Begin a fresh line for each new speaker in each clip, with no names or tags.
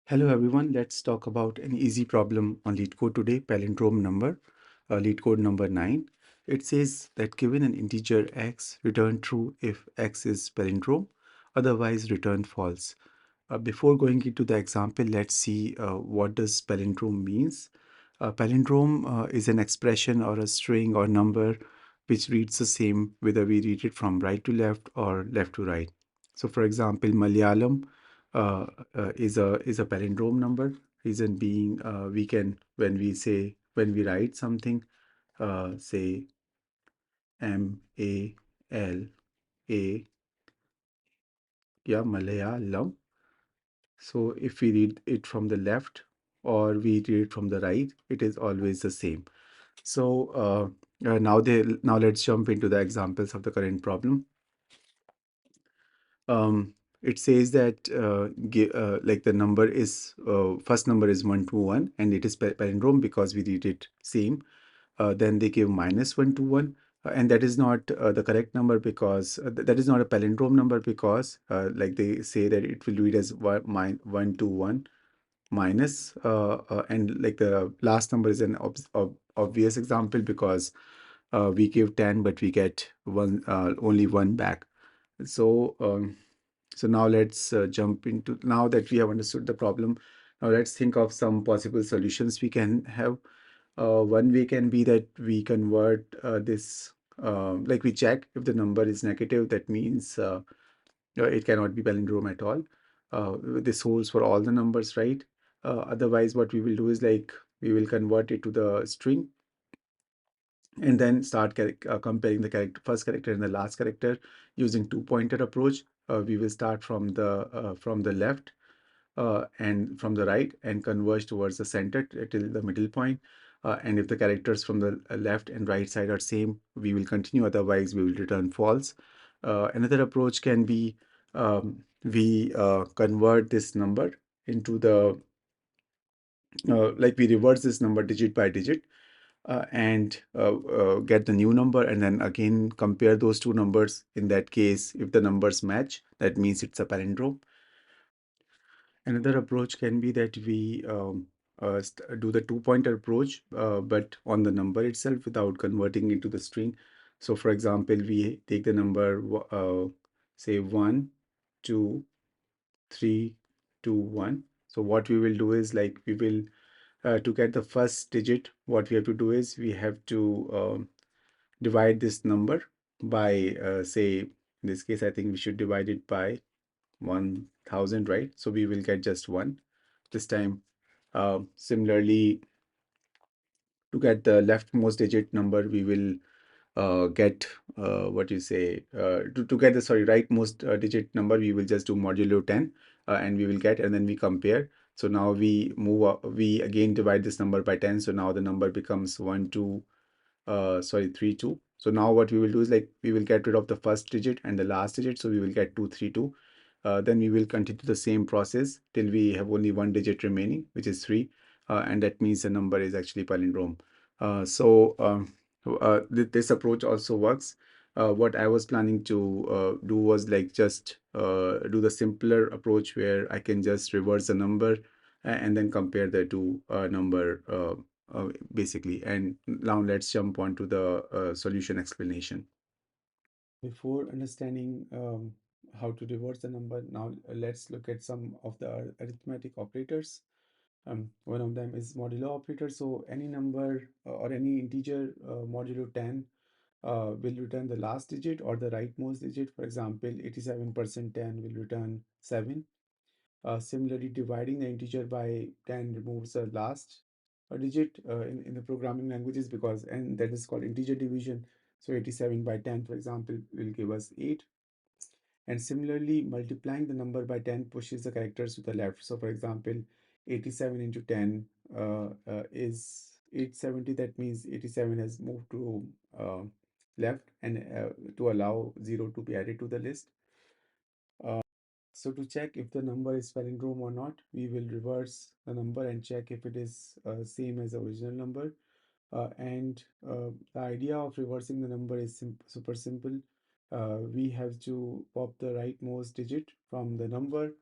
Hello everyone, let's talk about an easy problem on Leetcode today, palindrome number, Leetcode number 9. It says that given an integer x, return true if x is palindrome, otherwise return false. Before going into the example, let's see what does palindrome means. Palindrome is an expression or a string or number which reads the same whether we read it from right to left or left to right. So for example, Malayalam uh, is a palindrome number. Reason being, we can when we write something, say M-A-L-A, yeah, Malayalam. So if we read it from the left or we read it from the right, it is always the same. So now let's jump into the examples of the current problem. It says that like the number is first number is 121 and it is palindrome because we read it same. Then they give -121 and that is not the correct number because that is not a palindrome number because like they say that it will read as 121 minus and like the last number is an obvious example because we give 10 but we get one only one back. So so now let's jump into, now that we have understood the problem, now let's think of some possible solutions we can have. One way can be that we convert this, like we check if the number is negative, that means it cannot be palindrome at all. This holds for all the numbers, right? Otherwise, what we will do is like we will convert it to the string and then start comparing the first character and the last character using two-pointer approach. We will start from the left and from the right and converge towards the center till the middle point. And if the characters from the left and right side are same, we will continue. Otherwise, we will return false. Another approach can be we convert this number into the like we reverse this number digit by digit and get the new number and then again compare those two numbers. In that case, if the numbers match, that means it's a palindrome. Another approach can be that we do the two-pointer approach, but on the number itself without converting into the string. So, for example, we take the number, say 1, 2, 3, 2, 1. So, what we will do is like we will, to get the first digit, what we have to do is we have to divide this number by, say, in this case, I think we should divide it by 1000, right? So we will get just 1 this time. Similarly, to get the leftmost digit number, we will get what you say to get the rightmost digit number, we will just do modulo 10 and we will get, and then we compare. So now we move up, we again divide this number by 10. So now the number becomes 1 2 3 2. So now what we will do is like we will get rid of the first digit and the last digit, so we will get 232. Then we will continue the same process till we have only one digit remaining, which is 3, and that means the number is actually palindrome. This approach also works. What I was planning to do was like just do the simpler approach where I can just reverse the number and then compare the two number basically. And now let's jump on to the solution explanation. Before understanding how to reverse the number, now let's look at some of the arithmetic operators. One of them is modulo operator. So any number or any integer modulo 10 will return the last digit or the rightmost digit. For example, 87% 10 will return 7. Similarly, dividing the integer by 10 removes the last digit in the programming languages, because and that is called integer division. So 87 by 10, for example, will give us 8. And similarly, multiplying the number by 10 pushes the characters to the left. So for example, 87 into 10 is 870. That means 87 has moved to left, and to allow 0 to be added to the list. So to check if the number is palindrome or not, we will reverse the number and check if it is same as the original number. And the idea of reversing the number is super simple. We have to pop the rightmost digit from the number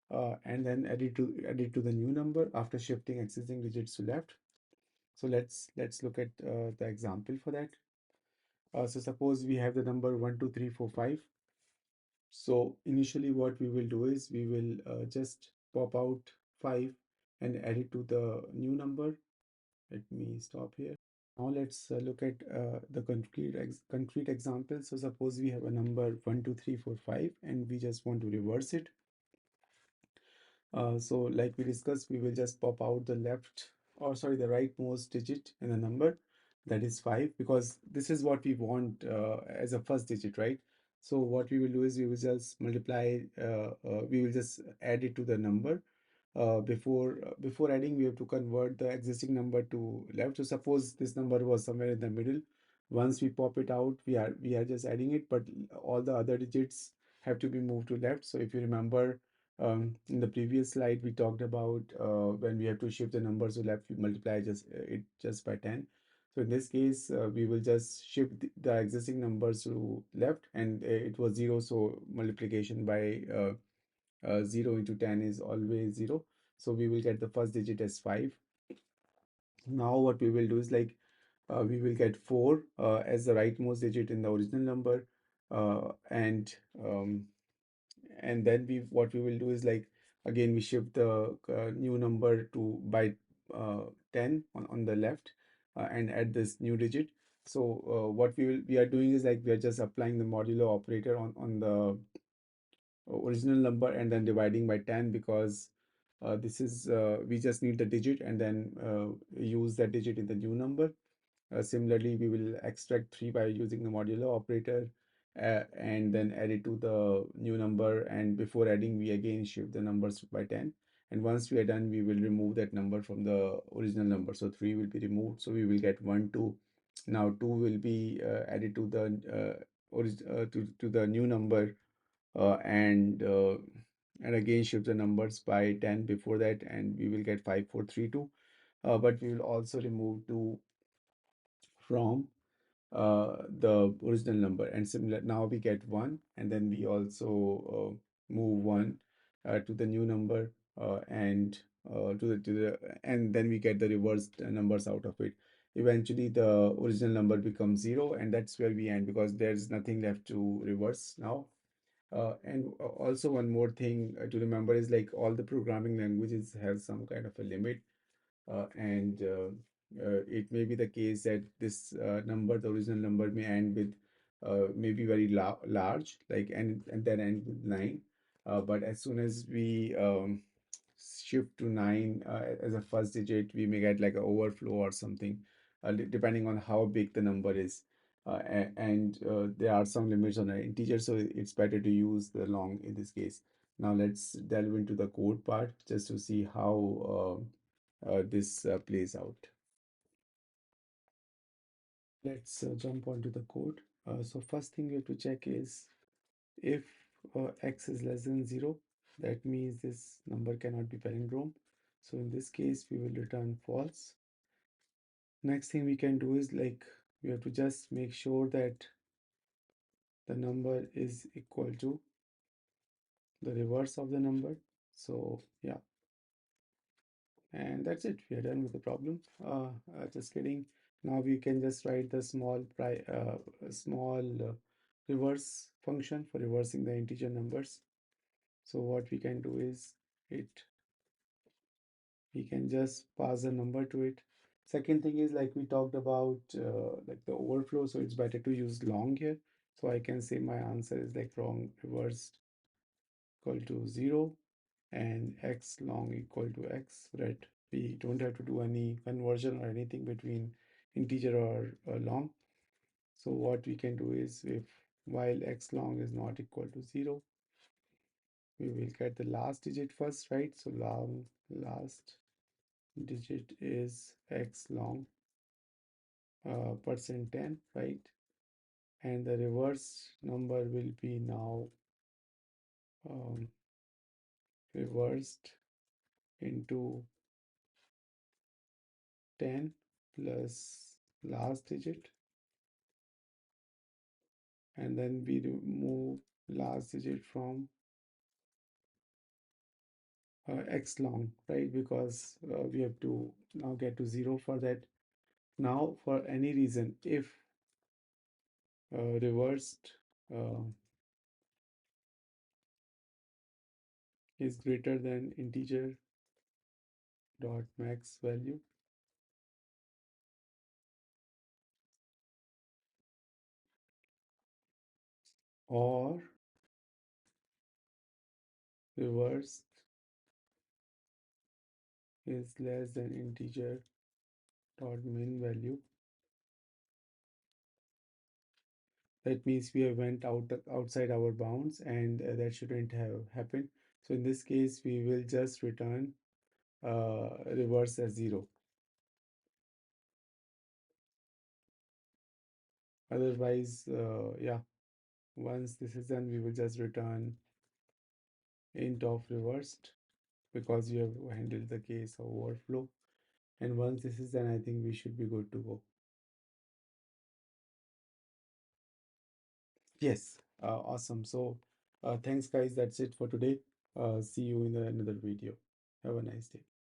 and then add it to the new number after shifting existing digits to left. So let's look at the example for that. So suppose we have the number 1, 2, 3, 4, 5. So initially what we will do is we will just pop out 5 and add it to the new number. Let me stop here. Now let's look at the concrete example. So suppose we have a number 1, 2, 3, 4, 5, and we just want to reverse it. So like we discussed, we will just pop out the left, or sorry, the rightmost digit in the number, that is 5, because this is what we want as a first digit, right? So what we will do is we will just we will just add it to the number. Before adding, we have to convert the existing number to left. So suppose this number was somewhere in the middle. Once we pop it out, we are just adding it, but all the other digits have to be moved to left. So if you remember, in the previous slide, we talked about when we have to shift the numbers to left, we multiply it just by 10. So in this case, we will just shift the existing numbers to left, and it was 0. So multiplication by 0 into 10 is always 0. So we will get the first digit as 5. Now what we will do is like we will get 4 as the rightmost digit in the original number, uh, and um, and then we what we will do is like again we shift the new number to by 10 on the left, and add this new digit. So what we are doing is like we are just applying the modulo operator on the original number and then dividing by 10, because this is we just need the digit and then use that digit in the new number. Similarly, we will extract 3 by using the modulo operator, and then add it to the new number, and before adding we again shift the numbers by 10, and once we are done we will remove that number from the original number. So 3 will be removed, so we will get 1, 2. Now 2 will be added to the to the new number, and again shift the numbers by 10 before that, and we will get 5, 4, 3, 2. But we will also remove 2 from the original number, and similar now we get 1, and then we also move 1 to the new number, and and then we get the reversed numbers out of it. Eventually the original number becomes 0, and that's where we end because there's nothing left to reverse now. And also one more thing to remember is like all the programming languages have some kind of a limit, and it may be the case that this number, the original number, may end with maybe very large, like and then end with 9. But as soon as we shift to 9 as a first digit, we may get like an overflow or something, depending on how big the number is. And there are some limits on an integer, so it's better to use the long in this case. Now let's delve into the code part just to see how this plays out. Let's jump onto the code. So first thing we have to check is if x is less than 0, that means this number cannot be palindrome. So in this case, we will return false. Next thing we can do is like we have to just make sure that the number is equal to the reverse of the number. So yeah, and that's it. We are done with the problem. Just kidding. Now we can just write the small reverse function for reversing the integer numbers. So what we can do is it we can just pass a number to it. Second thing is like we talked about like the overflow, so it's better to use long here. So I can say my answer is like wrong reversed equal to 0 and x long equal to x, right? We don't have to do any conversion or anything between integer or long. So what we can do is if while x long is not equal to 0, we will get the last digit first, right? So long last digit is x long %10, right? And the reverse number will be now um, reversed into 10 plus last digit, and then we remove last digit from x long, right? Because we have to now get to 0 for that. Now, for any reason, if reversed uh, is greater than integer dot max value, or reversed is less than integer dot min value, that means we have went outside our bounds, and that shouldn't have happened. So in this case, we will just return reverse as 0. Otherwise, yeah, once this is done, we will just return int of reversed, because we have handled the case of overflow. And once this is done, I think we should be good to go. Yes, awesome. So thanks guys, that's it for today. See you in another video. Have a nice day.